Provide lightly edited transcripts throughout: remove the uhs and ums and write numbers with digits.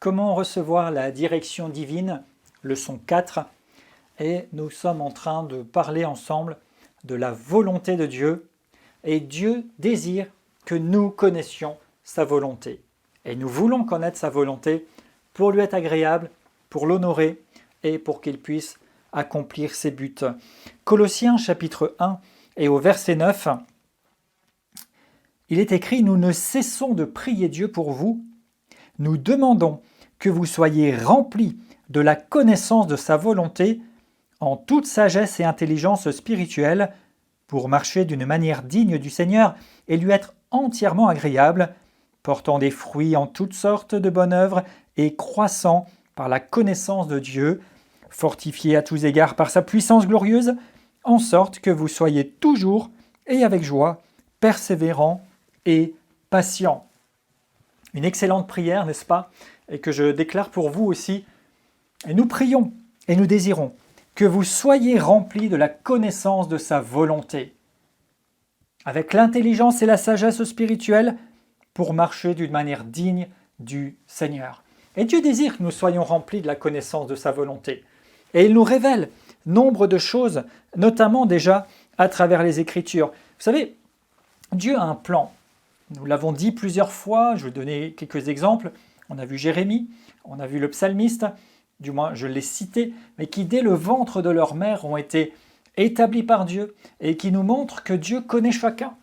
Comment recevoir la direction divine, leçon 4, et nous sommes en train de parler ensemble de la volonté de Dieu, et Dieu désire que nous connaissions sa volonté. Et nous voulons connaître sa volonté pour lui être agréable, pour l'honorer et pour qu'il puisse accomplir ses buts. Colossiens chapitre 1 et au verset 9, il est écrit « Nous ne cessons de prier Dieu pour vous. Nous demandons que vous soyez remplis de la connaissance de sa volonté en toute sagesse et intelligence spirituelle pour marcher d'une manière digne du Seigneur et lui être entièrement agréable, portant des fruits en toutes sortes de bonnes œuvres et croissant par la connaissance de Dieu, fortifié à tous égards par sa puissance glorieuse, en sorte que vous soyez toujours et avec joie, persévérants et patients. » Une excellente prière, n'est-ce pas? Et que je déclare pour vous aussi. Et nous prions et nous désirons que vous soyez remplis de la connaissance de sa volonté, avec l'intelligence et la sagesse spirituelle pour marcher d'une manière digne du Seigneur. Et Dieu désire que nous soyons remplis de la connaissance de sa volonté. Et il nous révèle nombre de choses, notamment déjà à travers les Écritures. Vous savez, Dieu a un plan. Nous l'avons dit plusieurs fois, je vais donner quelques exemples. On a vu Jérémie, on a vu le psalmiste, du moins je l'ai cité, mais qui dès le ventre de leur mère ont été établis par Dieu et qui nous montrent que Dieu connaît chacun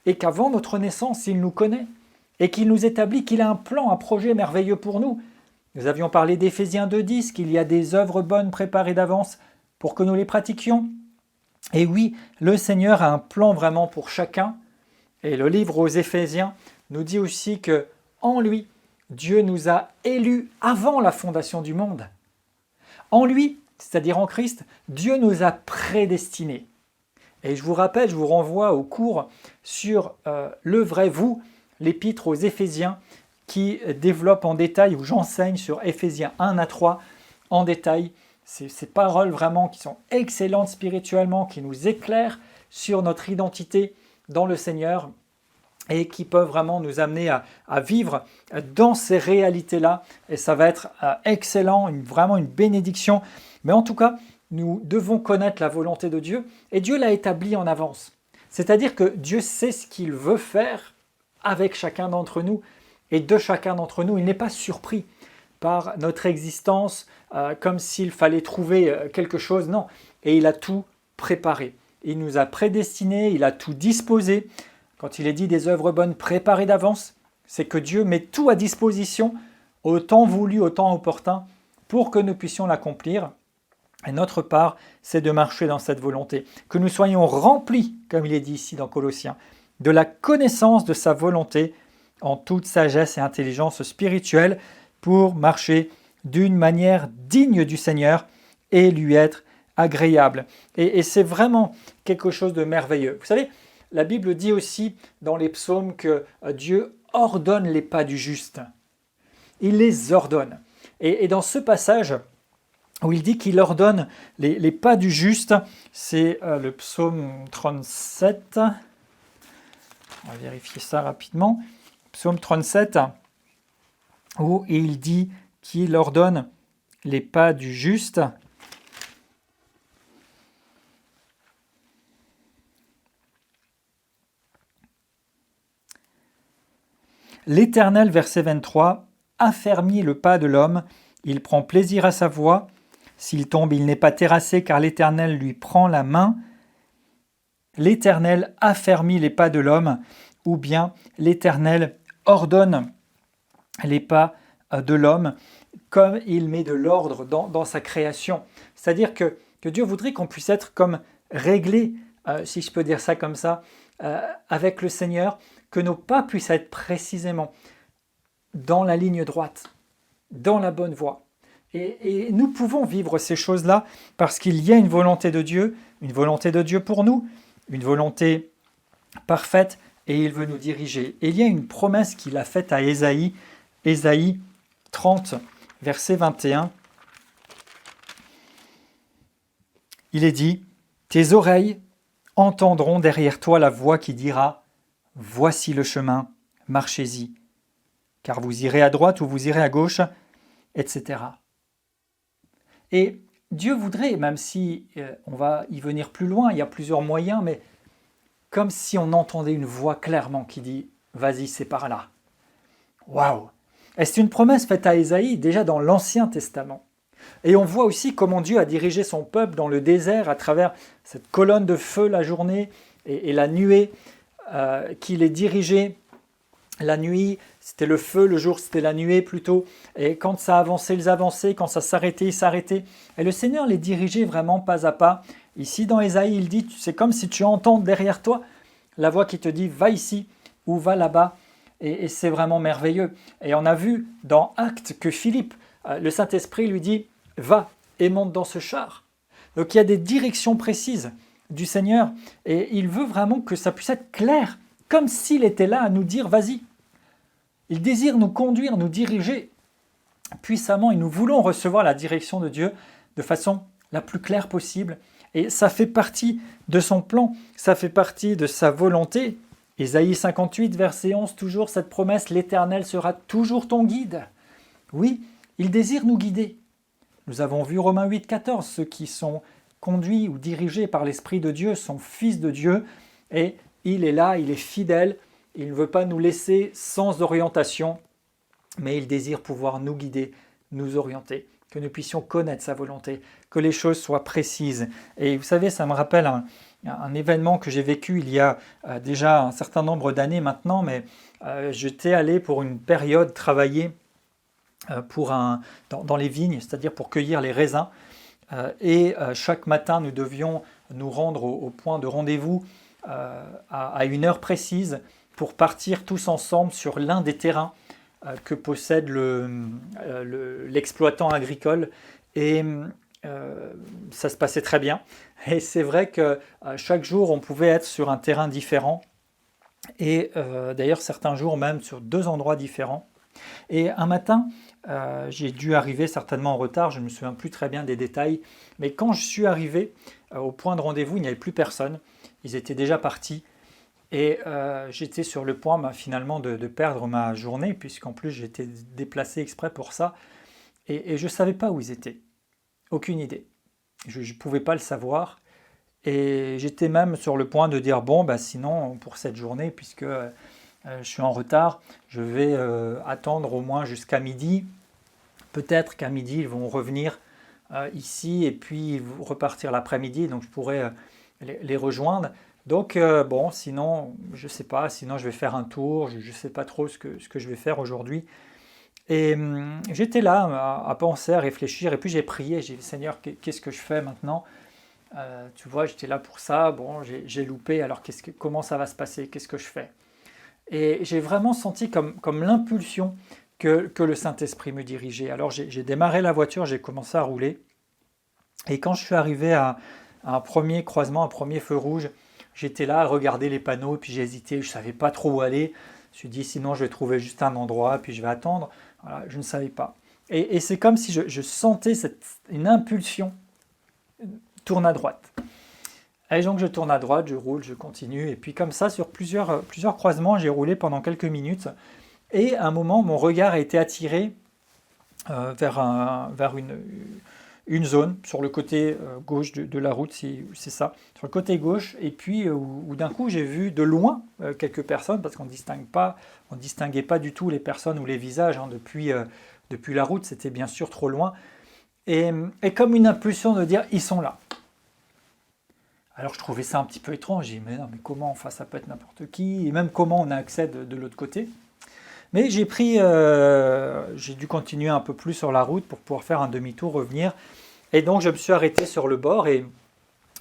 et qu'avant notre naissance, il nous connaît et qu'il nous établit qu'il a un plan, un projet merveilleux pour nous. Nous avions parlé d'Éphésiens 2,10, qu'il y a des œuvres bonnes préparées d'avance pour que nous les pratiquions. Et oui, le Seigneur a un plan vraiment pour chacun. Et le livre aux Éphésiens nous dit aussi que en lui, Dieu nous a élus avant la fondation du monde. En lui, c'est-à-dire en Christ, Dieu nous a prédestinés. Et je vous rappelle, je vous renvoie au cours sur le vrai vous, l'épître aux Éphésiens, qui développe en détail, où j'enseigne sur Éphésiens 1 à 3 en détail, ces paroles vraiment qui sont excellentes spirituellement, qui nous éclairent sur notre identité dans le Seigneur et qui peuvent vraiment nous amener à vivre dans ces réalités-là. Et ça va être excellent, vraiment une bénédiction. Mais en tout cas, nous devons connaître la volonté de Dieu et Dieu l'a établie en avance. C'est-à-dire que Dieu sait ce qu'il veut faire avec chacun d'entre nous et de chacun d'entre nous. Il n'est pas surpris par notre existence comme s'il fallait trouver quelque chose. Non, et il a tout préparé. Il nous a prédestinés, il a tout disposé. Quand il est dit des œuvres bonnes préparées d'avance, c'est que Dieu met tout à disposition, au temps voulu, au temps opportun, pour que nous puissions l'accomplir. Et notre part, c'est de marcher dans cette volonté. Que nous soyons remplis, comme il est dit ici dans Colossiens, de la connaissance de sa volonté en toute sagesse et intelligence spirituelle pour marcher d'une manière digne du Seigneur et lui être agréable. Et c'est vraiment quelque chose de merveilleux. Vous savez, la Bible dit aussi dans les psaumes que Dieu ordonne les pas du juste. Il les ordonne. Et dans ce passage où il dit qu'il ordonne les pas du juste, c'est le psaume 37. On va vérifier ça rapidement. Psaume 37, où il dit qu'il ordonne les pas du juste. L'Éternel, verset 23, affermit le pas de l'homme, il prend plaisir à sa voie. S'il tombe, il n'est pas terrassé, car l'Éternel lui prend la main. L'Éternel affermit les pas de l'homme, ou bien l'Éternel ordonne les pas de l'homme, comme il met de l'ordre dans sa création. C'est-à-dire que Dieu voudrait qu'on puisse être comme réglé, si je peux dire ça comme ça, avec le Seigneur, que nos pas puissent être précisément dans la ligne droite, dans la bonne voie. Et nous pouvons vivre ces choses-là parce qu'il y a une volonté de Dieu pour nous, une volonté parfaite, et il veut nous diriger. Et il y a une promesse qu'il a faite à Ésaïe, Ésaïe 30, verset 21. Il est dit « Tes oreilles entendront derrière toi la voix qui dira « Voici le chemin, marchez-y. Car vous irez à droite ou vous irez à gauche, etc. Et Dieu voudrait, même si on va y venir plus loin, il y a plusieurs moyens, mais comme si on entendait une voix clairement qui dit « Vas-y, c'est par là ». Waouh! Et c'est une promesse faite à Ésaïe déjà dans l'Ancien Testament. Et on voit aussi comment Dieu a dirigé son peuple dans le désert à travers cette colonne de feu la journée et la nuée qui les dirigeait. La nuit, c'était le feu, le jour, c'était la nuée plutôt. Et quand ça avançait, ils avançaient. Quand ça s'arrêtait, ils s'arrêtaient. Et le Seigneur les dirigeait vraiment pas à pas. Ici, dans Ésaïe, il dit, c'est comme si tu entends derrière toi la voix qui te dit « Va ici » ou « Va là-bas ». Et c'est vraiment merveilleux. Et on a vu dans Actes que Philippe, le Saint-Esprit lui dit « Va et monte dans ce char ». Donc il y a des directions précises du Seigneur. Et il veut vraiment que ça puisse être clair, comme s'il était là à nous dire « Vas-y ». Il désire nous conduire, nous diriger puissamment et nous voulons recevoir la direction de Dieu de façon la plus claire possible. Et ça fait partie de son plan, ça fait partie de sa volonté. Ésaïe 58, verset 11, toujours cette promesse, l'Éternel sera toujours ton guide. Oui, il désire nous guider. Nous avons vu Romains 8, 14, ceux qui sont conduits ou dirigés par l'Esprit de Dieu sont fils de Dieu et il est là, il est fidèle. Il ne veut pas nous laisser sans orientation, mais il désire pouvoir nous guider, nous orienter, que nous puissions connaître sa volonté, que les choses soient précises. Et vous savez, ça me rappelle un événement que j'ai vécu il y a déjà un certain nombre d'années maintenant, mais j'étais allé pour une période travailler dans les vignes, c'est-à-dire pour cueillir les raisins. Et chaque matin, nous devions nous rendre au point de rendez-vous à une heure précise pour partir tous ensemble sur l'un des terrains que possède l'exploitant agricole. Et ça se passait très bien. Et c'est vrai que chaque jour, on pouvait être sur un terrain différent. Et d'ailleurs, certains jours même sur 2 endroits différents. Et un matin, j'ai dû arriver certainement en retard, je ne me souviens plus très bien des détails. Mais quand je suis arrivé au point de rendez-vous, il n'y avait plus personne. Ils étaient déjà partis. Et j'étais sur le point finalement de perdre ma journée, puisqu'en plus j'étais déplacé exprès pour ça. Et je ne savais pas où ils étaient. Aucune idée. Je ne pouvais pas le savoir. Et j'étais même sur le point de dire, bon, sinon, pour cette journée, puisque je suis en retard, je vais attendre au moins jusqu'à midi. Peut-être qu'à midi, ils vont revenir ici et puis repartir l'après-midi. Donc je pourrais les rejoindre. Donc, sinon, je ne sais pas, sinon je vais faire un tour, je ne sais pas trop ce que je vais faire aujourd'hui. Et j'étais là à penser, à réfléchir, et puis j'ai prié, j'ai dit, Seigneur, qu'est-ce que je fais maintenant? Tu vois, j'étais là pour ça, bon, j'ai loupé, alors comment ça va se passer? Qu'est-ce que je fais? Et j'ai vraiment senti comme l'impulsion que le Saint-Esprit me dirigeait. Alors j'ai démarré la voiture, j'ai commencé à rouler, et quand je suis arrivé à un premier croisement, un premier feu rouge, j'étais là à regarder les panneaux, puis j'ai hésité, je ne savais pas trop où aller. Je me suis dit, sinon je vais trouver juste un endroit, puis je vais attendre. Voilà, je ne savais pas. Et c'est comme si je sentais une impulsion, tourne à droite. Et donc je tourne à droite, je roule, je continue. Et puis comme ça, sur plusieurs croisements, j'ai roulé pendant quelques minutes. Et à un moment, mon regard a été attiré vers une zone sur le côté gauche de la route, c'est ça, sur le côté gauche, et puis où d'un coup j'ai vu de loin quelques personnes, parce qu'on ne distinguait pas du tout les personnes ou les visages depuis la route, c'était bien sûr trop loin, et comme une impulsion de dire, ils sont là. Alors je trouvais ça un petit peu étrange, j'ai dit, mais non, mais comment, enfin ça peut être n'importe qui, et même comment on accède de l'autre côté. Mais j'ai dû continuer un peu plus sur la route pour pouvoir faire un demi-tour, revenir. Et donc je me suis arrêté sur le bord et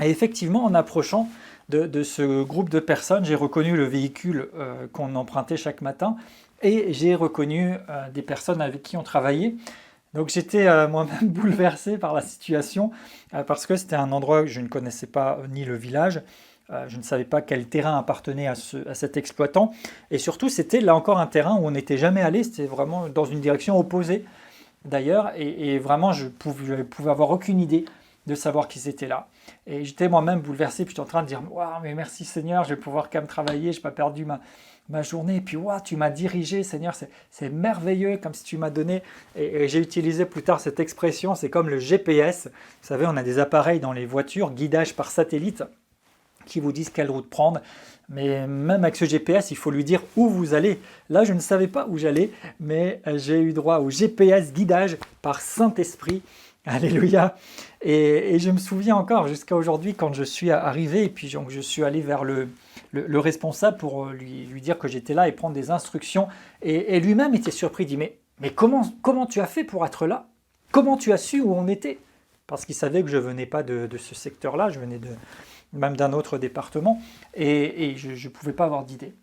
effectivement en approchant de ce groupe de personnes, j'ai reconnu le véhicule qu'on empruntait chaque matin et j'ai reconnu des personnes avec qui on travaillait. Donc j'étais moi-même bouleversé par la situation parce que c'était un endroit que je ne connaissais pas ni le village. Je ne savais pas quel terrain appartenait à cet exploitant. Et surtout, c'était là encore un terrain où on n'était jamais allé. C'était vraiment dans une direction opposée, d'ailleurs. Et vraiment, je pouvais avoir aucune idée de savoir qu'ils étaient là. Et j'étais moi-même bouleversé, puis j'étais en train de dire « Waouh, mais merci Seigneur, je vais pouvoir quand même travailler, je n'ai pas perdu ma journée. » Et puis « Waouh, tu m'as dirigé Seigneur, c'est merveilleux, comme si tu m'as donné... » Et j'ai utilisé plus tard cette expression, c'est comme le GPS. Vous savez, on a des appareils dans les voitures, guidage par satellite, qui vous disent quelle route prendre. Mais même avec ce GPS, il faut lui dire où vous allez. Là, je ne savais pas où j'allais, mais j'ai eu droit au GPS guidage par Saint-Esprit. Alléluia. Et je me souviens encore jusqu'à aujourd'hui quand je suis arrivé et puis donc, je suis allé vers le responsable pour lui dire que j'étais là et prendre des instructions. Et lui-même était surpris, il dit mais comment tu as fait pour être là? Comment tu as su où on était? Parce qu'il savait que je ne venais pas de ce secteur-là, je venais même d'un autre département, et je ne pouvais pas avoir d'idée.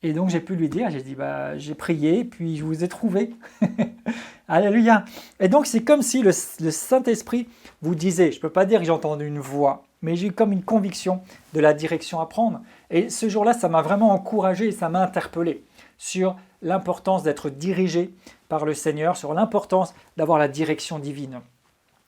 Et donc j'ai pu lui dire, j'ai dit, j'ai prié, puis je vous ai trouvé. Alléluia. Et donc c'est comme si le Saint-Esprit vous disait, je ne peux pas dire que j'ai entendu une voix, mais j'ai eu comme une conviction de la direction à prendre. Et ce jour-là, ça m'a vraiment encouragé et ça m'a interpellé sur l'importance d'être dirigé par le Seigneur, sur l'importance d'avoir la direction divine,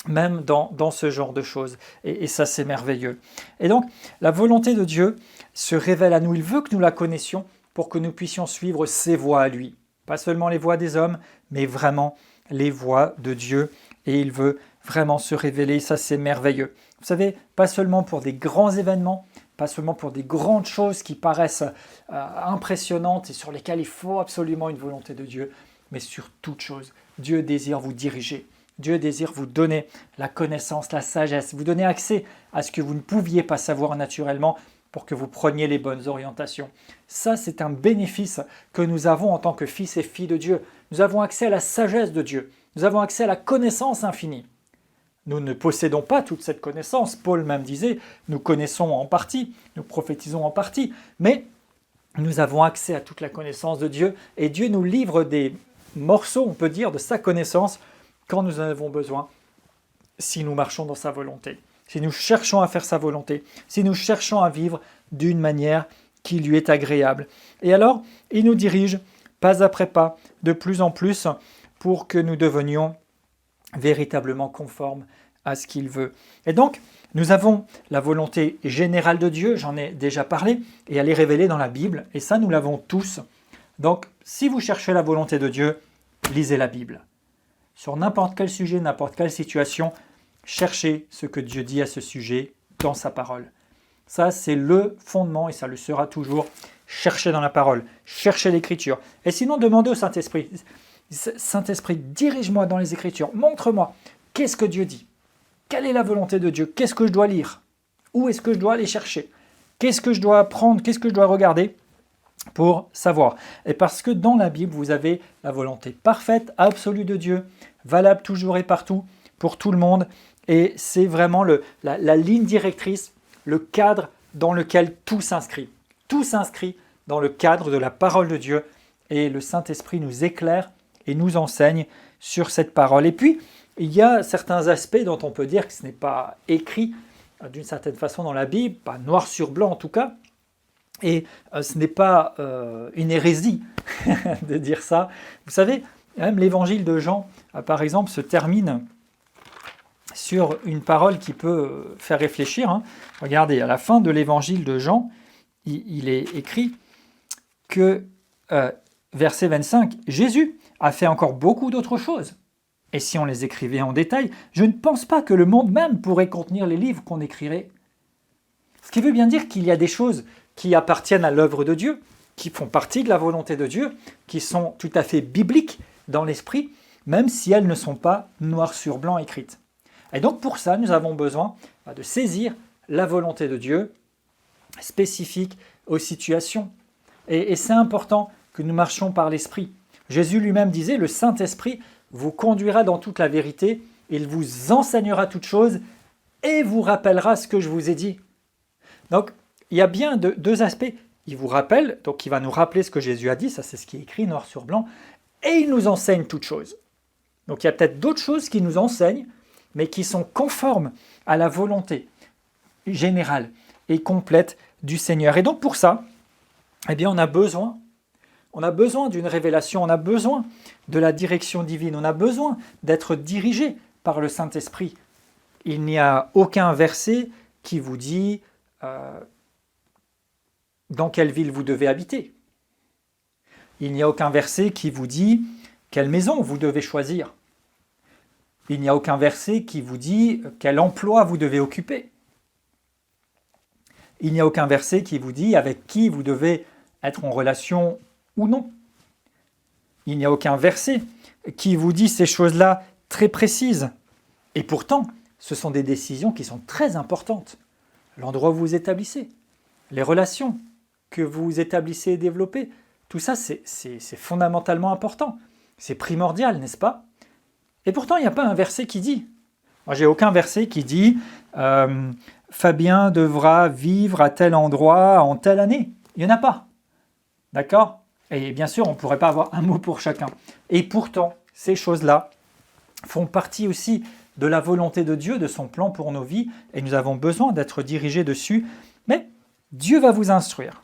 même dans ce genre de choses. Et ça, c'est merveilleux. Et donc, la volonté de Dieu se révèle à nous. Il veut que nous la connaissions pour que nous puissions suivre ses voies à lui. Pas seulement les voies des hommes, mais vraiment les voies de Dieu. Et il veut vraiment se révéler. Ça, c'est merveilleux. Vous savez, pas seulement pour des grands événements, pas seulement pour des grandes choses qui paraissent impressionnantes et sur lesquelles il faut absolument une volonté de Dieu, mais sur toute chose. Dieu désire vous diriger. Dieu désire vous donner la connaissance, la sagesse, vous donner accès à ce que vous ne pouviez pas savoir naturellement pour que vous preniez les bonnes orientations. Ça, c'est un bénéfice que nous avons en tant que fils et filles de Dieu. Nous avons accès à la sagesse de Dieu. Nous avons accès à la connaissance infinie. Nous ne possédons pas toute cette connaissance. Paul même disait, nous connaissons en partie, nous prophétisons en partie, mais nous avons accès à toute la connaissance de Dieu et Dieu nous livre des morceaux, on peut dire, de sa connaissance quand nous en avons besoin, si nous marchons dans sa volonté, si nous cherchons à faire sa volonté, si nous cherchons à vivre d'une manière qui lui est agréable. Et alors, il nous dirige pas après pas, de plus en plus, pour que nous devenions véritablement conformes à ce qu'il veut. Et donc, nous avons la volonté générale de Dieu, j'en ai déjà parlé, et elle est révélée dans la Bible, et ça, nous l'avons tous. Donc, si vous cherchez la volonté de Dieu, lisez la Bible. Sur n'importe quel sujet, n'importe quelle situation, cherchez ce que Dieu dit à ce sujet dans sa parole. Ça, c'est le fondement et ça le sera toujours. Cherchez dans la parole, cherchez l'Écriture. Et sinon, demandez au Saint-Esprit. Saint-Esprit, dirige-moi dans les Écritures. Montre-moi, qu'est-ce que Dieu dit? Quelle est la volonté de Dieu? Qu'est-ce que je dois lire? Où est-ce que je dois aller chercher? Qu'est-ce que je dois apprendre? Qu'est-ce que je dois regarder pour savoir? Et parce que dans la Bible, vous avez la volonté parfaite, absolue de Dieu, valable toujours et partout, pour tout le monde. Et c'est vraiment la ligne directrice, le cadre dans lequel tout s'inscrit. Tout s'inscrit dans le cadre de la parole de Dieu. Et le Saint-Esprit nous éclaire et nous enseigne sur cette parole. Et puis, il y a certains aspects dont on peut dire que ce n'est pas écrit d'une certaine façon dans la Bible, pas noir sur blanc en tout cas. Et ce n'est pas une hérésie de dire ça. Vous savez, même l'évangile de Jean, par exemple, se termine sur une parole qui peut faire réfléchir. Regardez, à la fin de l'évangile de Jean, il est écrit que, verset 25, « Jésus a fait encore beaucoup d'autres choses. Et si on les écrivait en détail, je ne pense pas que le monde même pourrait contenir les livres qu'on écrirait. » Ce qui veut bien dire qu'il y a des choses qui appartiennent à l'œuvre de Dieu, qui font partie de la volonté de Dieu, qui sont tout à fait bibliques dans l'esprit, même si elles ne sont pas noir sur blanc écrites. Et donc pour ça, nous avons besoin de saisir la volonté de Dieu spécifique aux situations. Et c'est important que nous marchions par l'Esprit. Jésus lui-même disait, le Saint-Esprit vous conduira dans toute la vérité, il vous enseignera toutes choses et vous rappellera ce que je vous ai dit. Donc, il y a bien deux aspects. Il vous rappelle, donc il va nous rappeler ce que Jésus a dit, ça c'est ce qui est écrit noir sur blanc, et il nous enseigne toutes choses. Donc il y a peut-être d'autres choses qui nous enseignent, mais qui sont conformes à la volonté générale et complète du Seigneur. Et donc pour ça, eh bien on a besoin d'une révélation, on a besoin de la direction divine, on a besoin d'être dirigé par le Saint-Esprit il n'y a aucun verset qui vous dit dans quelle ville vous devez habiter. Il n'y a aucun verset qui vous dit quelle maison vous devez choisir. Il n'y a aucun verset qui vous dit quel emploi vous devez occuper. Il n'y a aucun verset qui vous dit avec qui vous devez être en relation ou non. Il n'y a aucun verset qui vous dit ces choses-là très précises. Et pourtant, ce sont des décisions qui sont très importantes. L'endroit où vous établissez, les relations que vous établissez et développez, tout ça, c'est fondamentalement important. C'est primordial, n'est-ce pas? Et pourtant, il n'y a pas un verset qui dit. Moi, j'ai aucun verset qui dit Fabien devra vivre à tel endroit en telle année. Il n'y en a pas. D'accord? Et bien sûr, on ne pourrait pas avoir un mot pour chacun. Et pourtant, ces choses-là font partie aussi de la volonté de Dieu, de son plan pour nos vies, et nous avons besoin d'être dirigés dessus. Mais Dieu va vous instruire.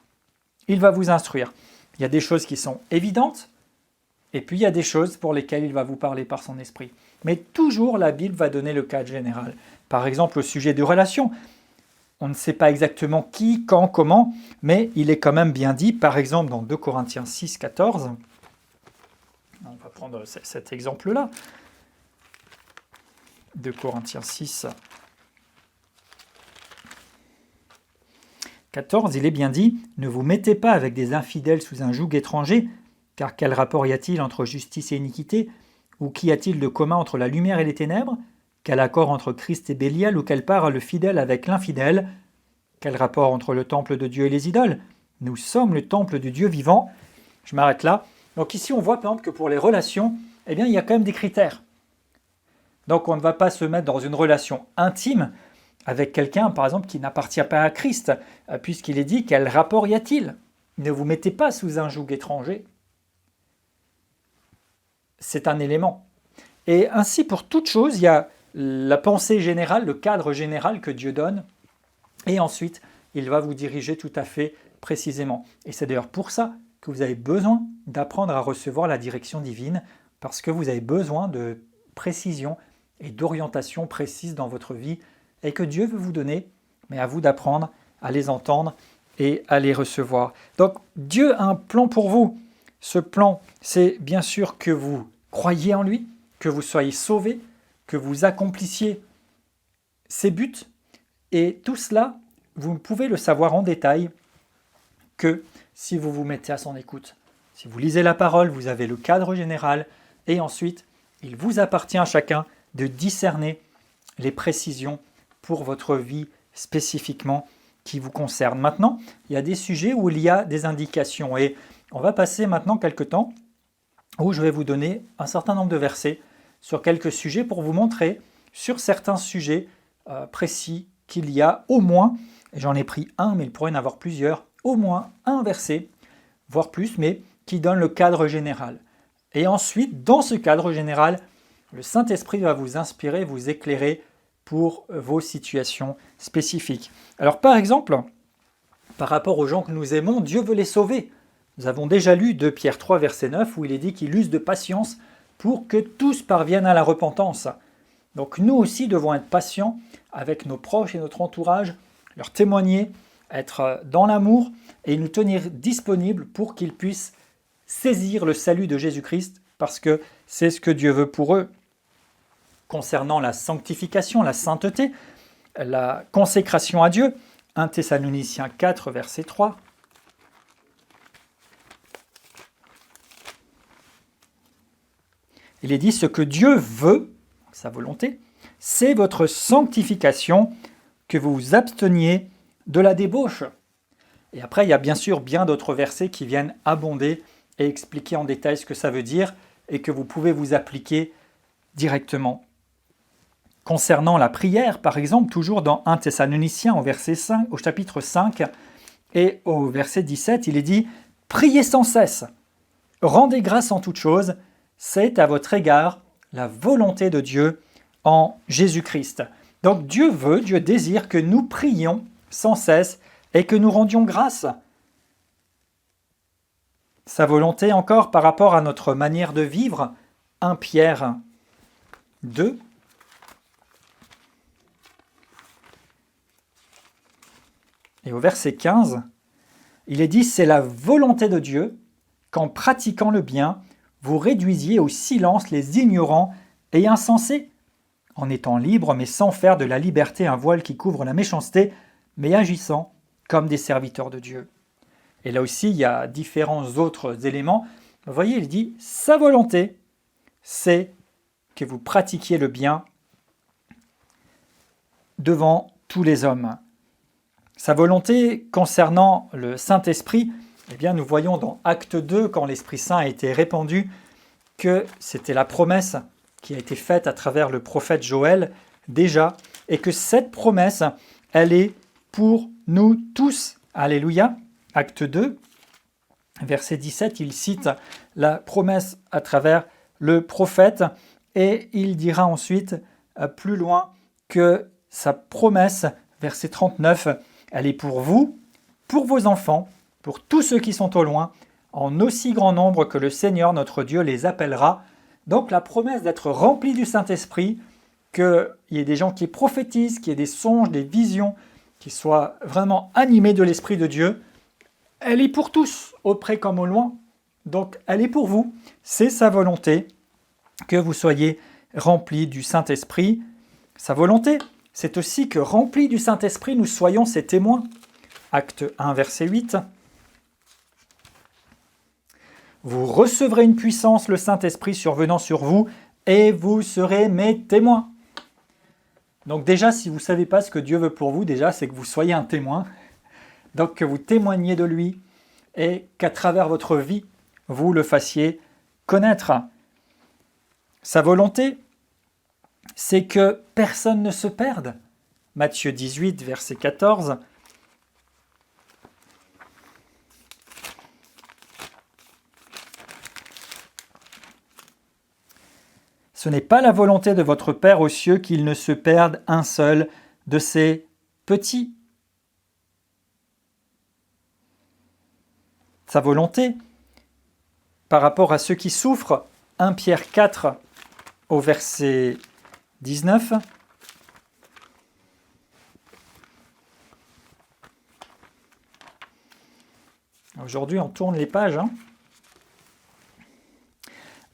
Il va vous instruire. Il y a des choses qui sont évidentes, et puis il y a des choses pour lesquelles il va vous parler par son esprit. Mais toujours la Bible va donner le cadre général. Par exemple, au sujet de relations, on ne sait pas exactement qui, quand, comment, mais il est quand même bien dit, par exemple dans 2 Corinthiens 6, 14, on va prendre cet exemple-là, 2 Corinthiens 6, 14, il est bien dit « Ne vous mettez pas avec des infidèles sous un joug étranger, car quel rapport y a-t-il entre justice et iniquité? Ou qu'y a-t-il de commun entre la lumière et les ténèbres? Quel accord entre Christ et Bélial? Ou quelle part a le fidèle avec l'infidèle? Quel rapport entre le temple de Dieu et les idoles? Nous sommes le temple du Dieu vivant. » Je m'arrête là. Donc ici, on voit par exemple que pour les relations, eh bien, il y a quand même des critères. Donc on ne va pas se mettre dans une relation intime avec quelqu'un, par exemple, qui n'appartient pas à Christ, puisqu'il est dit « Quel rapport y a-t-il » Ne vous mettez pas sous un joug étranger. C'est un élément. Et ainsi, pour toute chose, il y a la pensée générale, le cadre général que Dieu donne, et ensuite, il va vous diriger tout à fait précisément. Et c'est d'ailleurs pour ça que vous avez besoin d'apprendre à recevoir la direction divine, parce que vous avez besoin de précision et d'orientation précise dans votre vie, et que Dieu veut vous donner, mais à vous d'apprendre à les entendre et à les recevoir. Donc, Dieu a un plan pour vous. Ce plan, c'est bien sûr que vous croyiez en lui, que vous soyez sauvés, que vous accomplissiez ses buts. Et tout cela, vous ne pouvez le savoir en détail que si vous vous mettez à son écoute. Si vous lisez la parole, vous avez le cadre général. Et ensuite, il vous appartient à chacun de discerner les précisions pour votre vie spécifiquement qui vous concerne. Maintenant, il y a des sujets où il y a des indications. Et on va passer maintenant quelques temps où je vais vous donner un certain nombre de versets sur quelques sujets pour vous montrer sur certains sujets précis qu'il y a au moins, et j'en ai pris un, mais il pourrait y en avoir plusieurs, au moins un verset, voire plus, mais qui donne le cadre général. Et ensuite, dans ce cadre général, le Saint-Esprit va vous inspirer, vous éclairer pour vos situations spécifiques. Alors par exemple, par rapport aux gens que nous aimons, Dieu veut les sauver. Nous avons déjà lu 2 Pierre 3, verset 9, où il est dit qu'il use de patience pour que tous parviennent à la repentance. Donc nous aussi devons être patients avec nos proches et notre entourage, leur témoigner, être dans l'amour et nous tenir disponibles pour qu'ils puissent saisir le salut de Jésus-Christ, parce que c'est ce que Dieu veut pour eux. Concernant la sanctification, la sainteté, la consécration à Dieu, 1 Thessaloniciens 4, verset 3. Il est dit ce que Dieu veut, sa volonté, c'est votre sanctification, que vous vous absteniez de la débauche. Et après, il y a bien sûr bien d'autres versets qui viennent abonder et expliquer en détail ce que ça veut dire et que vous pouvez vous appliquer directement. Concernant la prière, par exemple, toujours dans 1 Thessaloniciens au chapitre 5 et au verset 17, il est dit « Priez sans cesse, rendez grâce en toutes choses, c'est à votre égard la volonté de Dieu en Jésus-Christ. » Donc Dieu désire que nous prions sans cesse et que nous rendions grâce. Sa volonté encore par rapport à notre manière de vivre, 1 Pierre 2, Et au verset 15, il est dit « C'est la volonté de Dieu qu'en pratiquant le bien, vous réduisiez au silence les ignorants et insensés, en étant libres mais sans faire de la liberté un voile qui couvre la méchanceté, mais agissant comme des serviteurs de Dieu. » Et là aussi, il y a différents autres éléments. Vous voyez, il dit « Sa volonté, c'est que vous pratiquiez le bien devant tous les hommes. » Sa volonté concernant le Saint-Esprit, eh bien, nous voyons dans Acte 2, quand l'Esprit Saint a été répandu, que c'était la promesse qui a été faite à travers le prophète Joël déjà, et que cette promesse, elle est pour nous tous. Alléluia. Acte 2, verset 17, il cite la promesse à travers le prophète, et il dira ensuite, plus loin, que sa promesse, verset 39, elle est pour vous, pour vos enfants, pour tous ceux qui sont au loin, en aussi grand nombre que le Seigneur notre Dieu les appellera. Donc la promesse d'être rempli du Saint-Esprit, qu'il y ait des gens qui prophétisent, qu'il y ait des songes, des visions, qui soient vraiment animés de l'Esprit de Dieu, elle est pour tous, au près comme au loin. Donc elle est pour vous. C'est sa volonté que vous soyez remplis du Saint-Esprit. Sa volonté, c'est aussi que remplis du Saint-Esprit, nous soyons ses témoins. Acte 1, verset 8. Vous recevrez une puissance, le Saint-Esprit survenant sur vous, et vous serez mes témoins. Donc déjà, si vous ne savez pas ce que Dieu veut pour vous, déjà, c'est que vous soyez un témoin. Donc que vous témoigniez de lui, et qu'à travers votre vie, vous le fassiez connaître. Sa volonté, c'est que personne ne se perde. Matthieu 18, verset 14. Ce n'est pas la volonté de votre Père aux cieux qu'il ne se perde un seul de ses petits. Sa volonté, par rapport à ceux qui souffrent, 1 Pierre 4 au verset 19. Aujourd'hui, on tourne les pages.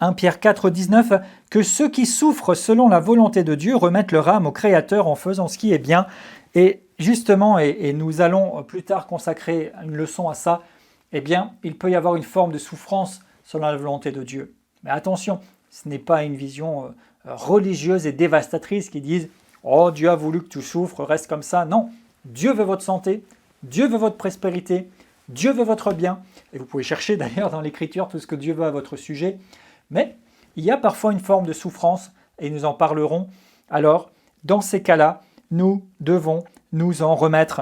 1 Pierre 4, 19, que ceux qui souffrent selon la volonté de Dieu remettent leur âme au Créateur en faisant ce qui est bien. Et justement, et nous allons plus tard consacrer une leçon à ça, eh bien, il peut y avoir une forme de souffrance selon la volonté de Dieu. Mais attention, ce n'est pas une vision religieuse et dévastatrice qui disent « Oh, Dieu a voulu que tu souffres, reste comme ça ». Non, Dieu veut votre santé, Dieu veut votre prospérité, Dieu veut votre bien. Et vous pouvez chercher d'ailleurs dans l'Écriture tout ce que Dieu veut à votre sujet. Mais il y a parfois une forme de souffrance, et nous en parlerons. Alors, dans ces cas-là, nous devons nous en remettre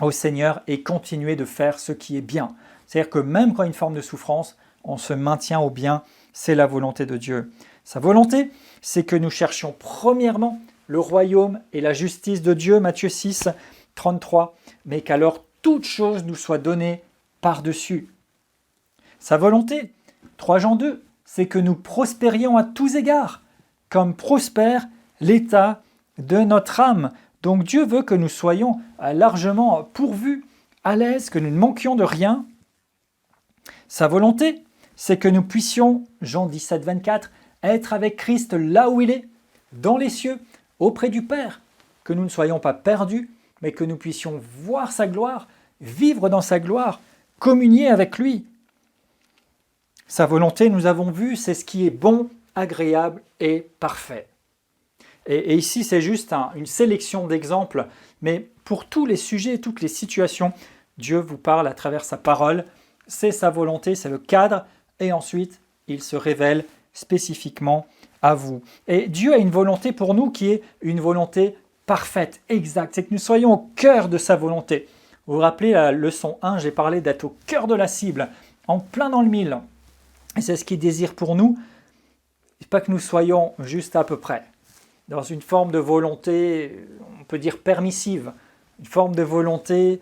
au Seigneur et continuer de faire ce qui est bien. C'est-à-dire que même quand il y a une forme de souffrance, on se maintient au bien, c'est la volonté de Dieu. Sa volonté, c'est que nous cherchions premièrement le royaume et la justice de Dieu, Matthieu 6, 33, mais qu'alors toute chose nous soit donnée par-dessus. Sa volonté, 3 Jean 2, c'est que nous prospérions à tous égards, comme prospère l'état de notre âme. Donc Dieu veut que nous soyons largement pourvus, à l'aise, que nous ne manquions de rien. Sa volonté, c'est que nous puissions, Jean 17, 24, être avec Christ là où il est, dans les cieux, auprès du Père, que nous ne soyons pas perdus, mais que nous puissions voir sa gloire, vivre dans sa gloire, communier avec lui. Sa volonté, nous avons vu, c'est ce qui est bon, agréable et parfait. Et ici, c'est juste une sélection d'exemples, mais pour tous les sujets, toutes les situations, Dieu vous parle à travers sa parole, c'est sa volonté, c'est le cadre, et ensuite, il se révèle spécifiquement à vous. Et Dieu a une volonté pour nous qui est une volonté parfaite, exacte, c'est que nous soyons au cœur de sa volonté. Vous vous rappelez la leçon 1, j'ai parlé d'être au cœur de la cible, en plein dans le mille. Et c'est ce qu'il désire pour nous, pas que nous soyons juste à peu près, dans une forme de volonté, on peut dire permissive, une forme de volonté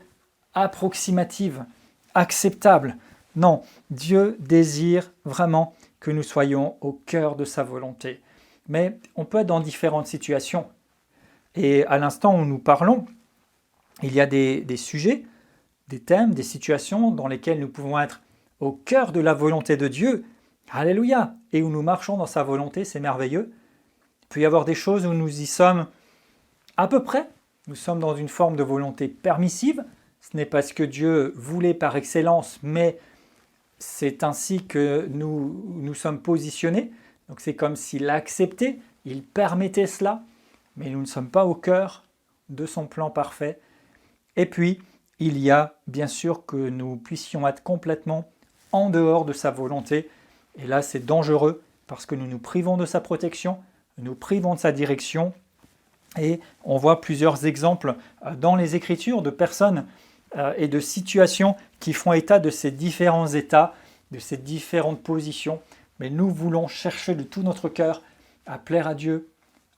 approximative, acceptable. Non, Dieu désire vraiment que nous soyons au cœur de sa volonté. Mais on peut être dans différentes situations. Et à l'instant où nous parlons, Il y a des sujets, des thèmes, des situations dans lesquelles nous pouvons être au cœur de la volonté de Dieu, alléluia, et où nous marchons dans sa volonté, c'est merveilleux. Il peut y avoir des choses où nous y sommes à peu près, nous sommes dans une forme de volonté permissive, ce n'est pas ce que Dieu voulait par excellence, mais c'est ainsi que nous sommes positionnés, donc c'est comme s'il acceptait, il permettait cela, mais nous ne sommes pas au cœur de son plan parfait. Et puis, il y a bien sûr que nous puissions être complètement en dehors de sa volonté. Et là, c'est dangereux parce que nous nous privons de sa protection, nous privons de sa direction. Et on voit plusieurs exemples dans les Écritures de personnes et de situations qui font état de ces différents états, de ces différentes positions. Mais nous voulons chercher de tout notre cœur à plaire à Dieu,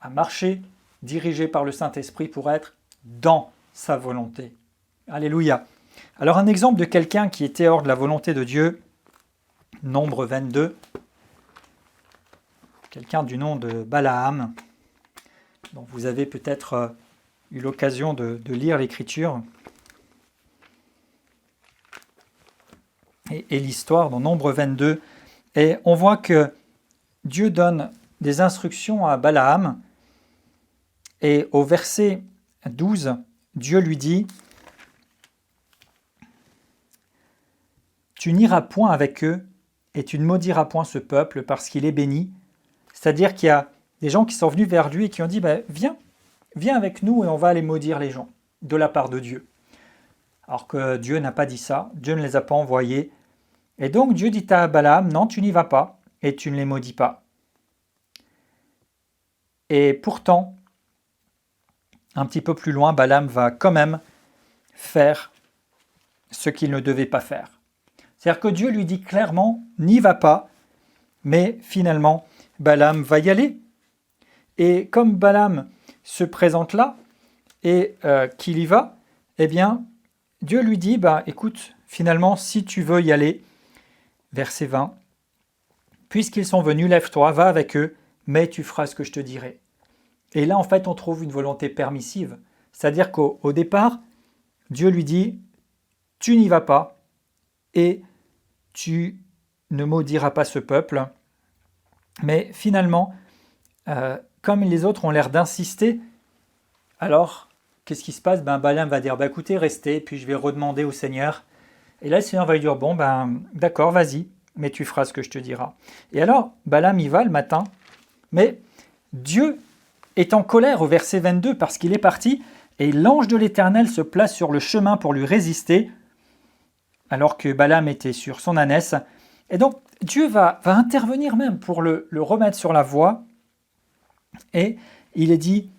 à marcher dirigé par le Saint-Esprit pour être dans sa volonté. Alléluia. Alors un exemple de quelqu'un qui était hors de la volonté de Dieu, Nombre 22, quelqu'un du nom de Balaam, dont vous avez peut-être eu l'occasion de lire l'Écriture, et l'histoire dans Nombre 22, et on voit que Dieu donne des instructions à Balaam, et au verset 12, Dieu lui dit « Tu n'iras point avec eux, et tu ne maudiras point ce peuple, parce qu'il est béni. » C'est-à-dire qu'il y a des gens qui sont venus vers lui et qui ont dit « Viens avec nous et on va aller maudire les gens, de la part de Dieu. » Alors que Dieu n'a pas dit ça, Dieu ne les a pas envoyés. Et donc Dieu dit à Balaam « Non, tu n'y vas pas, et tu ne les maudis pas. » Et pourtant, un petit peu plus loin, Balaam va quand même faire ce qu'il ne devait pas faire. C'est-à-dire que Dieu lui dit clairement, n'y va pas, mais finalement, Balaam va y aller. Et comme Balaam se présente là, et qu'il y va, eh bien, Dieu lui dit, écoute, finalement, si tu veux y aller, verset 20, puisqu'ils sont venus, lève-toi, va avec eux, mais tu feras ce que je te dirai. Et là, en fait, on trouve une volonté permissive. C'est-à-dire qu'au départ, Dieu lui dit, tu n'y vas pas, et tu ne maudiras pas ce peuple. Mais finalement, comme les autres ont l'air d'insister, alors, qu'est-ce qui se passe? Balaam va dire, écoutez, restez, puis je vais redemander au Seigneur. Et là, le Seigneur va lui dire, d'accord, vas-y, mais tu feras ce que je te dirai. Et alors, Balaam y va le matin, mais Dieu est en colère au verset 22 parce qu'il est parti, et l'ange de l'Éternel se place sur le chemin pour lui résister, alors que Balaam était sur son ânesse. Et donc, Dieu va intervenir même pour le remettre sur la voie. Et il est dit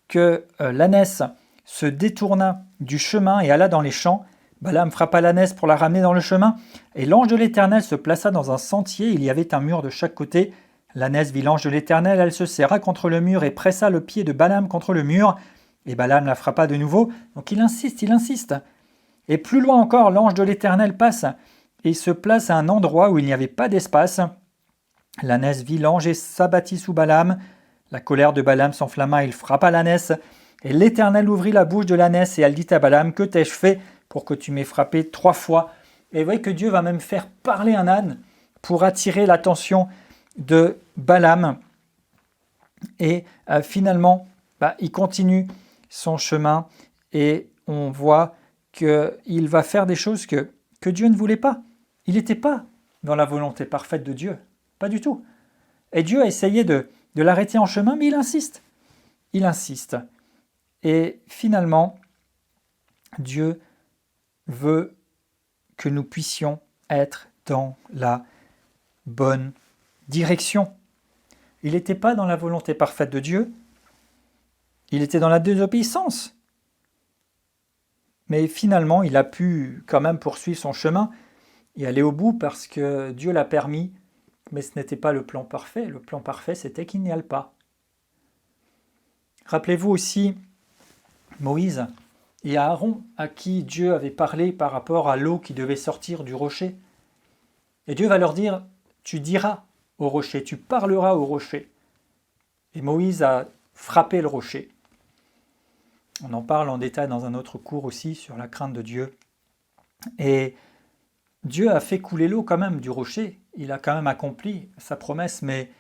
que l'ânesse se détourna du chemin et alla dans les champs. Balaam frappa l'ânesse pour la ramener dans le chemin. Et l'ange de l'Éternel se plaça dans un sentier. Il y avait un mur de chaque côté. L'ânesse vit l'ange de l'Éternel. Elle se serra contre le mur et pressa le pied de Balaam contre le mur. Et Balaam la frappa de nouveau. Donc il insiste. Et plus loin encore, l'ange de l'Éternel passe et se place à un endroit où il n'y avait pas d'espace. L'ânesse vit l'ange et s'abattit sous Balaam. La colère de Balaam s'enflamma, il frappa l'ânesse. Et l'Éternel ouvrit la bouche de l'ânesse et elle dit à Balaam, que t'ai-je fait pour que tu m'aies frappé 3 fois? Et vous voyez que Dieu va même faire parler un âne pour attirer l'attention de Balaam. Et finalement, il continue son chemin et on voit qu'il va faire des choses que Dieu ne voulait pas. Il n'était pas dans la volonté parfaite de Dieu, pas du tout. Et Dieu a essayé de l'arrêter en chemin, mais il insiste. Il insiste. Et finalement, Dieu veut que nous puissions être dans la bonne direction. Il n'était pas dans la volonté parfaite de Dieu, il était dans la désobéissance. Mais finalement, il a pu quand même poursuivre son chemin et aller au bout parce que Dieu l'a permis, mais ce n'était pas le plan parfait. Le plan parfait, c'était qu'il n'y aille pas. Rappelez-vous aussi Moïse et Aaron, à qui Dieu avait parlé par rapport à l'eau qui devait sortir du rocher. Et Dieu va leur dire, tu diras au rocher, tu parleras au rocher. Et Moïse a frappé le rocher. On en parle en détail dans un autre cours aussi sur la crainte de Dieu. Et Dieu a fait couler l'eau quand même du rocher. Il a quand même accompli sa promesse, mais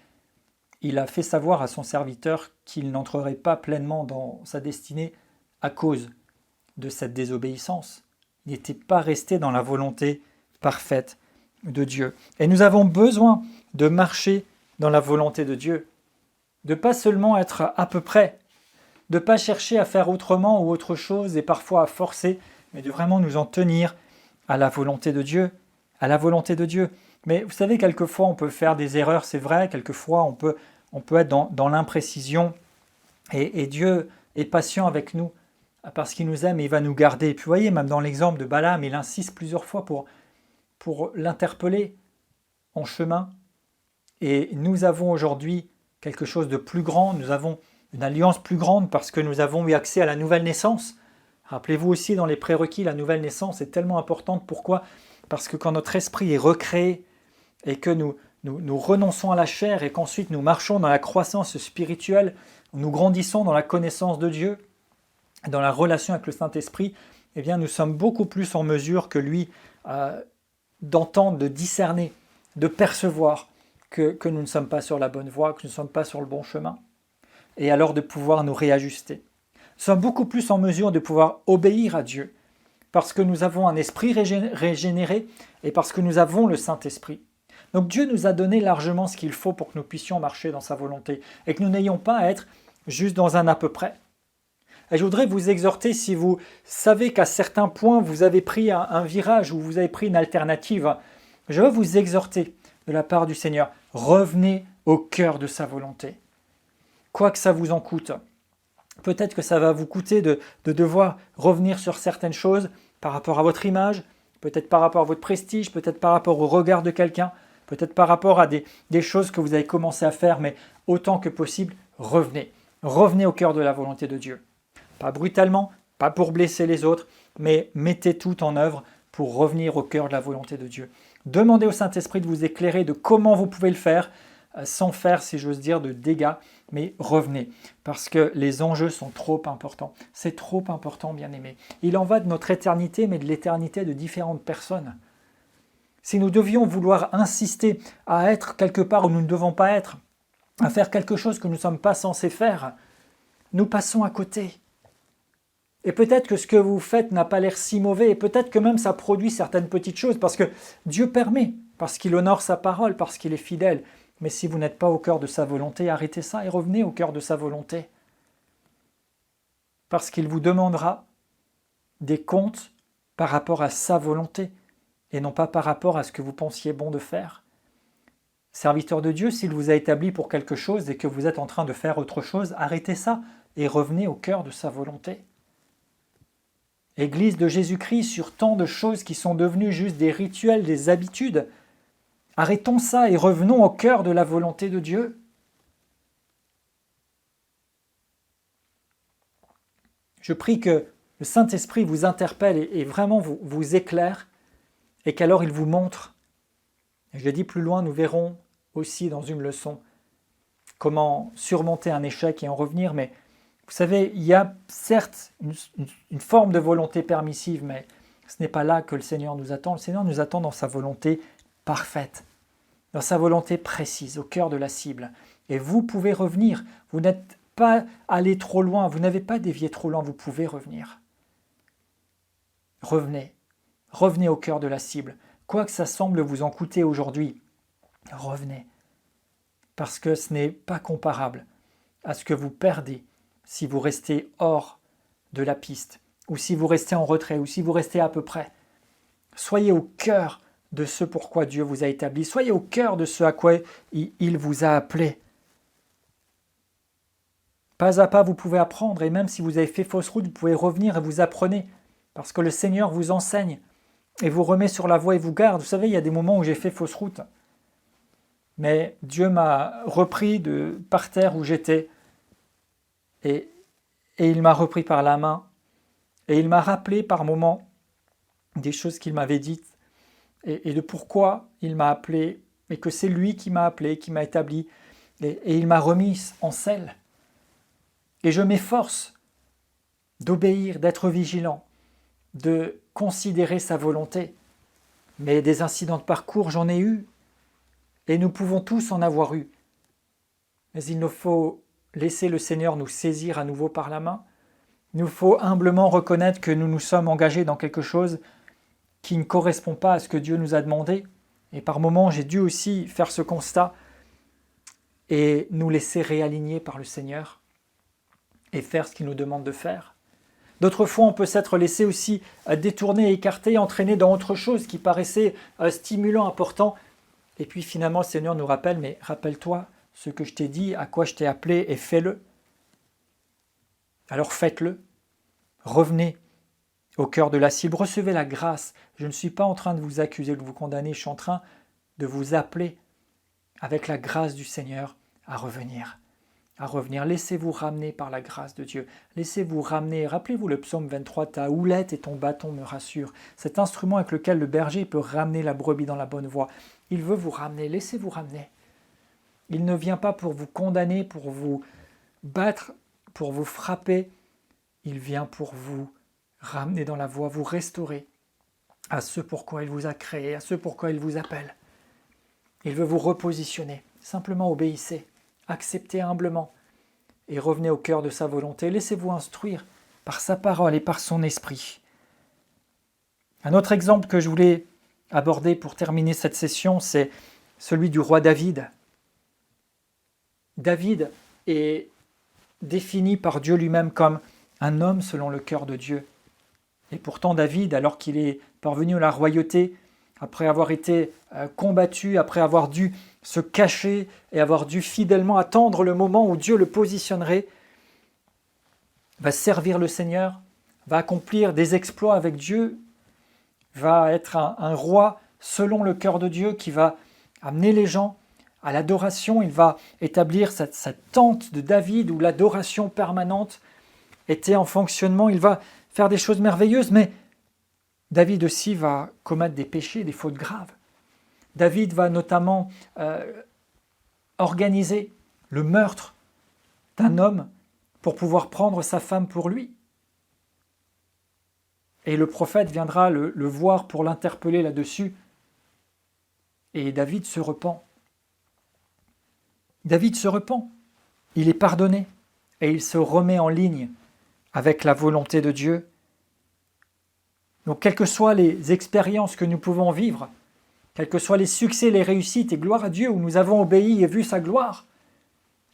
il a fait savoir à son serviteur qu'il n'entrerait pas pleinement dans sa destinée à cause de cette désobéissance. Il n'était pas resté dans la volonté parfaite de Dieu. Et nous avons besoin de marcher dans la volonté de Dieu, de pas seulement être à peu près, de ne pas chercher à faire autrement ou autre chose et parfois à forcer, mais de vraiment nous en tenir à la volonté de Dieu, à la volonté de Dieu. Mais vous savez, quelquefois on peut faire des erreurs, c'est vrai, quelquefois on peut être dans l'imprécision et Dieu est patient avec nous parce qu'il nous aime et il va nous garder. Et puis vous voyez, même dans l'exemple de Balaam, il insiste plusieurs fois pour l'interpeller en chemin. Et nous avons aujourd'hui quelque chose de plus grand, nous avons une alliance plus grande parce que nous avons eu accès à la nouvelle naissance. Rappelez-vous aussi, dans les prérequis, la nouvelle naissance est tellement importante. Pourquoi ? Parce que quand notre esprit est recréé et que nous renonçons à la chair et qu'ensuite nous marchons dans la croissance spirituelle, nous grandissons dans la connaissance de Dieu, dans la relation avec le Saint-Esprit, eh bien nous sommes beaucoup plus en mesure que lui d'entendre, de discerner, de percevoir que nous ne sommes pas sur la bonne voie, que nous ne sommes pas sur le bon chemin, et alors de pouvoir nous réajuster. Nous sommes beaucoup plus en mesure de pouvoir obéir à Dieu, parce que nous avons un esprit régénéré et parce que nous avons le Saint-Esprit. Donc Dieu nous a donné largement ce qu'il faut pour que nous puissions marcher dans sa volonté, et que nous n'ayons pas à être juste dans un à peu près. Et je voudrais vous exhorter, si vous savez qu'à certains points vous avez pris un virage ou vous avez pris une alternative, je veux vous exhorter de la part du Seigneur, revenez au cœur de sa volonté. Quoi que ça vous en coûte. Peut-être que ça va vous coûter de devoir revenir sur certaines choses par rapport à votre image, peut-être par rapport à votre prestige, peut-être par rapport au regard de quelqu'un, peut-être par rapport à des choses que vous avez commencé à faire, mais autant que possible, revenez. Revenez au cœur de la volonté de Dieu. Pas brutalement, pas pour blesser les autres, mais mettez tout en œuvre pour revenir au cœur de la volonté de Dieu. Demandez au Saint-Esprit de vous éclairer de comment vous pouvez le faire, sans faire, si j'ose dire, de dégâts, mais revenez, parce que les enjeux sont trop importants. C'est trop important, bien-aimés. Il en va de notre éternité, mais de l'éternité de différentes personnes. Si nous devions vouloir insister à être quelque part où nous ne devons pas être, à faire quelque chose que nous ne sommes pas censés faire, nous passons à côté. Et peut-être que ce que vous faites n'a pas l'air si mauvais, et peut-être que même ça produit certaines petites choses, parce que Dieu permet, parce qu'il honore sa parole, parce qu'il est fidèle. Mais si vous n'êtes pas au cœur de sa volonté, arrêtez ça et revenez au cœur de sa volonté. Parce qu'il vous demandera des comptes par rapport à sa volonté, et non pas par rapport à ce que vous pensiez bon de faire. Serviteur de Dieu, s'il vous a établi pour quelque chose et que vous êtes en train de faire autre chose, arrêtez ça et revenez au cœur de sa volonté. Église de Jésus-Christ, sur tant de choses qui sont devenues juste des rituels, des habitudes, arrêtons ça et revenons au cœur de la volonté de Dieu. Je prie que le Saint-Esprit vous interpelle et vraiment vous éclaire, et qu'alors il vous montre. Et je l'ai dit plus loin, nous verrons aussi dans une leçon comment surmonter un échec et en revenir, mais vous savez, il y a certes une forme de volonté permissive, mais ce n'est pas là que le Seigneur nous attend. Le Seigneur nous attend dans sa volonté parfaite, dans sa volonté précise, au cœur de la cible. Et vous pouvez revenir. Vous n'êtes pas allé trop loin, vous n'avez pas dévié trop loin, vous pouvez revenir. Revenez. Revenez au cœur de la cible. Quoi que ça semble vous en coûter aujourd'hui, revenez. Parce que ce n'est pas comparable à ce que vous perdez si vous restez hors de la piste, ou si vous restez en retrait, ou si vous restez à peu près. Soyez au cœur de ce pourquoi Dieu vous a établi. Soyez au cœur de ce à quoi il vous a appelé. Pas à pas, vous pouvez apprendre, et même si vous avez fait fausse route, vous pouvez revenir et vous apprenez, parce que le Seigneur vous enseigne et vous remet sur la voie et vous garde. Vous savez, il y a des moments où j'ai fait fausse route, mais Dieu m'a repris de par terre où j'étais, et il m'a repris par la main, et il m'a rappelé par moments des choses qu'il m'avait dites, et de pourquoi il m'a appelé, et que c'est lui qui m'a appelé, qui m'a établi, et il m'a remis en selle. Et je m'efforce d'obéir, d'être vigilant, de considérer sa volonté. Mais des incidents de parcours, j'en ai eu, et nous pouvons tous en avoir eu. Mais il nous faut laisser le Seigneur nous saisir à nouveau par la main. Il nous faut humblement reconnaître que nous nous sommes engagés dans quelque chose qui ne correspond pas à ce que Dieu nous a demandé. Et par moments, j'ai dû aussi faire ce constat et nous laisser réaligner par le Seigneur et faire ce qu'il nous demande de faire. D'autres fois, on peut s'être laissé aussi détourner, écarter, entraîner dans autre chose qui paraissait stimulant, important. Et puis finalement, le Seigneur nous rappelle, mais rappelle-toi ce que je t'ai dit, à quoi je t'ai appelé, et fais-le. Alors faites-le. Revenez au cœur de la cible, recevez la grâce. Je ne suis pas en train de vous accuser, de vous condamner, je suis en train de vous appeler avec la grâce du Seigneur à revenir. À revenir. Laissez-vous ramener par la grâce de Dieu. Laissez-vous ramener. Rappelez-vous le psaume 23, ta houlette et ton bâton me rassurent. Cet instrument avec lequel le berger peut ramener la brebis dans la bonne voie. Il veut vous ramener. Laissez-vous ramener. Il ne vient pas pour vous condamner, pour vous battre, pour vous frapper. Il vient pour vous ramener dans la voie, vous restaurer à ce pourquoi il vous a créé, à ce pourquoi il vous appelle. Il veut vous repositionner. Simplement obéissez. Acceptez humblement et revenez au cœur de sa volonté. Laissez-vous instruire par sa parole et par son esprit. Un autre exemple que je voulais aborder pour terminer cette session, c'est celui du roi David. David est défini par Dieu lui-même comme un homme selon le cœur de Dieu. Et pourtant David, alors qu'il est parvenu à la royauté, après avoir été combattu, après avoir dû se cacher et avoir dû fidèlement attendre le moment où Dieu le positionnerait, va servir le Seigneur, va accomplir des exploits avec Dieu, va être un roi selon le cœur de Dieu qui va amener les gens à l'adoration. Il va établir cette tente de David où l'adoration permanente était en fonctionnement. Il va faire des choses merveilleuses, mais David aussi va commettre des péchés, des fautes graves. David va notamment organiser le meurtre d'un homme pour pouvoir prendre sa femme pour lui. Et le prophète viendra le voir pour l'interpeller là-dessus. Et David se repent. David se repent. Il est pardonné et il se remet en ligne avec la volonté de Dieu. Donc, quelles que soient les expériences que nous pouvons vivre, quels que soient les succès, les réussites, et gloire à Dieu où nous avons obéi et vu sa gloire,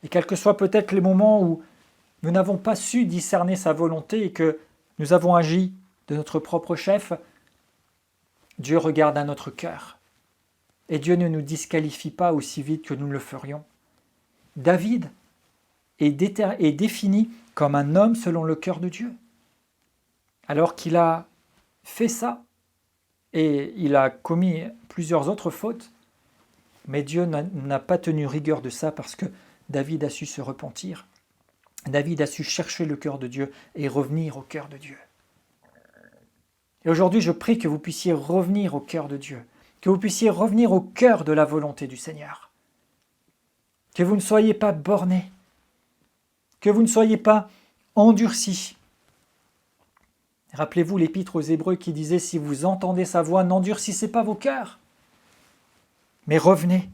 et quels que soient peut-être les moments où nous n'avons pas su discerner sa volonté et que nous avons agi de notre propre chef, Dieu regarde à notre cœur. Et Dieu ne nous disqualifie pas aussi vite que nous le ferions. David est défini comme un homme selon le cœur de Dieu. Alors qu'il a fait ça, et il a commis plusieurs autres fautes, mais Dieu n'a pas tenu rigueur de ça parce que David a su se repentir. David a su chercher le cœur de Dieu et revenir au cœur de Dieu. Et aujourd'hui, je prie que vous puissiez revenir au cœur de Dieu, que vous puissiez revenir au cœur de la volonté du Seigneur, que vous ne soyez pas bornés, que vous ne soyez pas endurcis. Rappelez-vous l'épître aux Hébreux qui disait « Si vous entendez sa voix, n'endurcissez pas vos cœurs. » Mais revenez.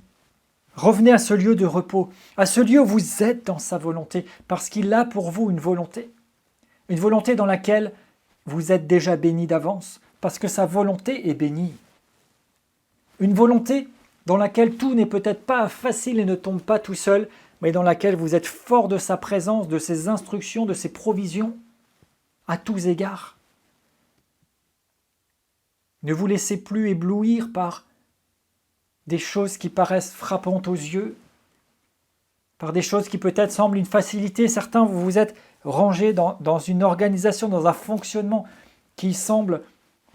Revenez à ce lieu de repos, à ce lieu où vous êtes dans sa volonté, parce qu'il a pour vous une volonté dans laquelle vous êtes déjà bénis d'avance, parce que sa volonté est bénie. Une volonté dans laquelle tout n'est peut-être pas facile et ne tombe pas tout seul, mais dans laquelle vous êtes fort de sa présence, de ses instructions, de ses provisions, à tous égards. Ne vous laissez plus éblouir par des choses qui paraissent frappantes aux yeux, par des choses qui peut-être semblent une facilité. Certains, vous vous êtes rangés dans une organisation, dans un fonctionnement qui semble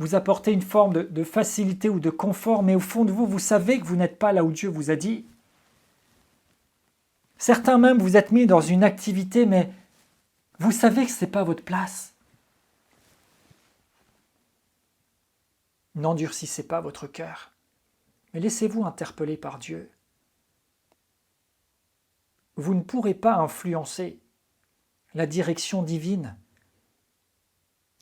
vous apporter une forme de facilité ou de confort, mais au fond de vous, vous savez que vous n'êtes pas là où Dieu vous a dit. Certains même, vous êtes mis dans une activité, mais vous savez que ce n'est pas votre place. N'endurcissez pas votre cœur, mais laissez-vous interpeller par Dieu. Vous ne pourrez pas influencer la direction divine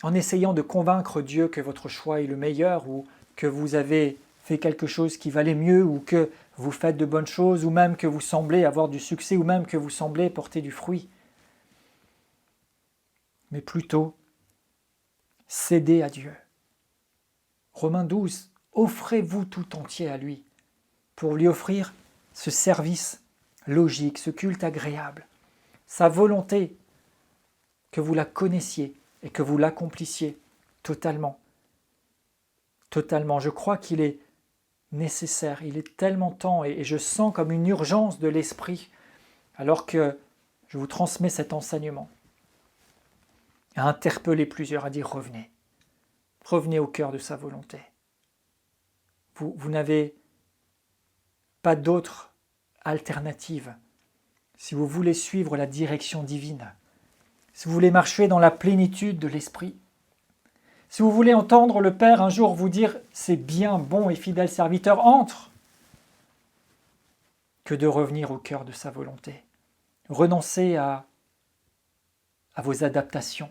en essayant de convaincre Dieu que votre choix est le meilleur ou que vous avez fait quelque chose qui valait mieux ou que vous faites de bonnes choses ou même que vous semblez avoir du succès ou même que vous semblez porter du fruit. Mais plutôt, cédez à Dieu. Romains 12, offrez-vous tout entier à lui pour lui offrir ce service logique, ce culte agréable, sa volonté, que vous la connaissiez et que vous l'accomplissiez totalement. Totalement. Je crois qu'il est nécessaire, il est tellement temps et je sens comme une urgence de l'esprit alors que je vous transmets cet enseignement à interpeller plusieurs, à dire revenez. Revenez au cœur de sa volonté. Vous n'avez pas d'autre alternative si vous voulez suivre la direction divine, si vous voulez marcher dans la plénitude de l'Esprit, si vous voulez entendre le Père un jour vous dire « c'est bien, bon et fidèle serviteur, entre », que de revenir au cœur de sa volonté. Renoncez à vos adaptations.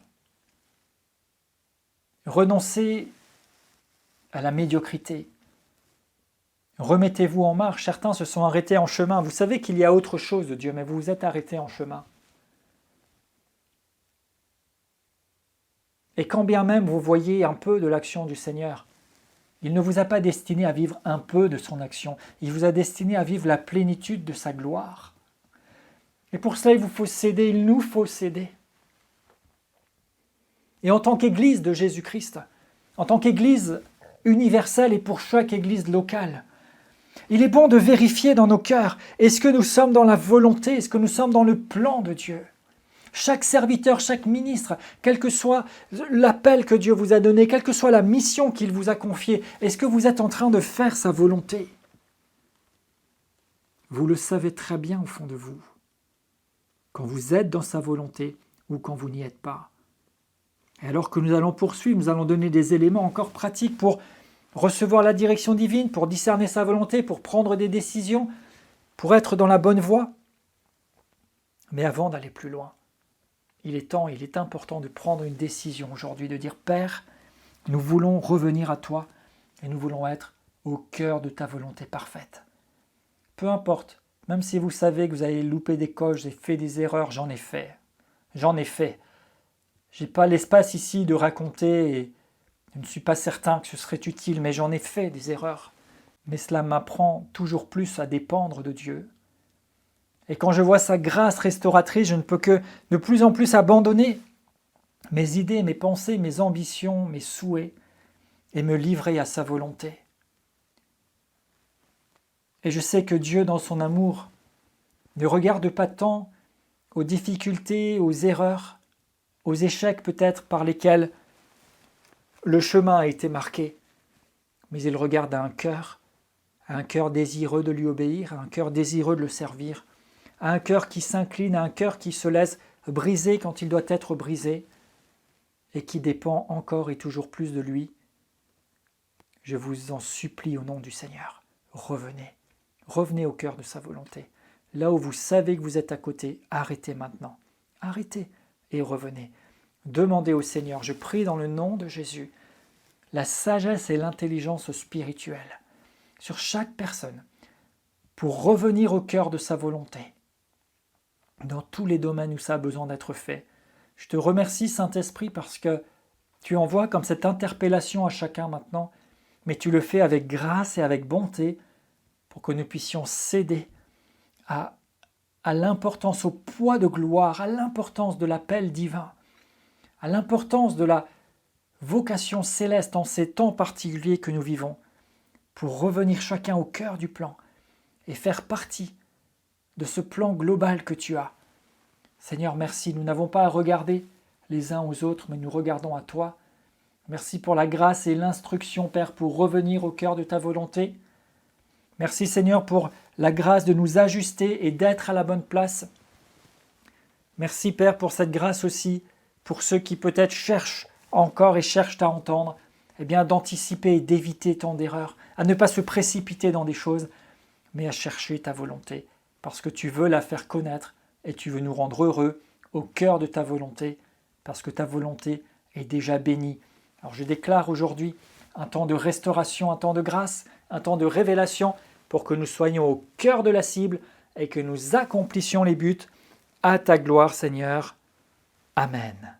Renoncez à la médiocrité. Remettez-vous en marche. Certains se sont arrêtés en chemin. Vous savez qu'il y a autre chose de Dieu, mais vous vous êtes arrêtés en chemin. Et quand bien même vous voyez un peu de l'action du Seigneur, il ne vous a pas destiné à vivre un peu de son action. Il vous a destiné à vivre la plénitude de sa gloire. Et pour cela, il vous faut céder, il nous faut céder. Et en tant qu'Église de Jésus-Christ, en tant qu'Église universelle et pour chaque Église locale, il est bon de vérifier dans nos cœurs, est-ce que nous sommes dans la volonté, est-ce que nous sommes dans le plan de Dieu ? Chaque serviteur, chaque ministre, quel que soit l'appel que Dieu vous a donné, quelle que soit la mission qu'il vous a confiée, est-ce que vous êtes en train de faire sa volonté ? Vous le savez très bien au fond de vous, quand vous êtes dans sa volonté ou quand vous n'y êtes pas. Et alors que nous allons poursuivre, nous allons donner des éléments encore pratiques pour recevoir la direction divine, pour discerner sa volonté, pour prendre des décisions, pour être dans la bonne voie. Mais avant d'aller plus loin, il est important de prendre une décision aujourd'hui, de dire « Père, nous voulons revenir à toi et nous voulons être au cœur de ta volonté parfaite. » Peu importe, même si vous savez que vous avez loupé des coches, j'ai fait des erreurs, j'en ai fait. J'en ai fait. Je n'ai pas l'espace ici de raconter et je ne suis pas certain que ce serait utile, mais j'en ai fait des erreurs. Mais cela m'apprend toujours plus à dépendre de Dieu. Et quand je vois sa grâce restauratrice, je ne peux que de plus en plus abandonner mes idées, mes pensées, mes ambitions, mes souhaits et me livrer à sa volonté. Et je sais que Dieu, dans son amour, ne regarde pas tant aux difficultés, aux erreurs, aux échecs peut-être par lesquels le chemin a été marqué, mais il regarde à un cœur désireux de lui obéir, à un cœur désireux de le servir, à un cœur qui s'incline, à un cœur qui se laisse briser quand il doit être brisé et qui dépend encore et toujours plus de lui. Je vous en supplie au nom du Seigneur, revenez. Revenez au cœur de sa volonté. Là où vous savez que vous êtes à côté, arrêtez maintenant. Arrêtez et revenez. Demandez au Seigneur, je prie dans le nom de Jésus, la sagesse et l'intelligence spirituelle sur chaque personne pour revenir au cœur de sa volonté dans tous les domaines où ça a besoin d'être fait. Je te remercie, Saint-Esprit, parce que tu envoies comme cette interpellation à chacun maintenant, mais tu le fais avec grâce et avec bonté pour que nous puissions céder à l'importance, au poids de gloire, à l'importance de l'appel divin, à l'importance de la vocation céleste en ces temps particuliers que nous vivons, pour revenir chacun au cœur du plan et faire partie de ce plan global que tu as. Seigneur, merci, nous n'avons pas à regarder les uns aux autres, mais nous regardons à toi. Merci pour la grâce et l'instruction, Père, pour revenir au cœur de ta volonté. Merci, Seigneur, pour la grâce de nous ajuster et d'être à la bonne place. Merci, Père, pour cette grâce aussi, pour ceux qui peut-être cherchent encore et cherchent à entendre, eh bien d'anticiper et d'éviter tant d'erreurs, à ne pas se précipiter dans des choses, mais à chercher ta volonté, parce que tu veux la faire connaître et tu veux nous rendre heureux au cœur de ta volonté, parce que ta volonté est déjà béni. Alors je déclare aujourd'hui un temps de restauration, un temps de grâce, un temps de révélation pour que nous soyons au cœur de la cible et que nous accomplissions les buts à ta gloire, Seigneur. Amen.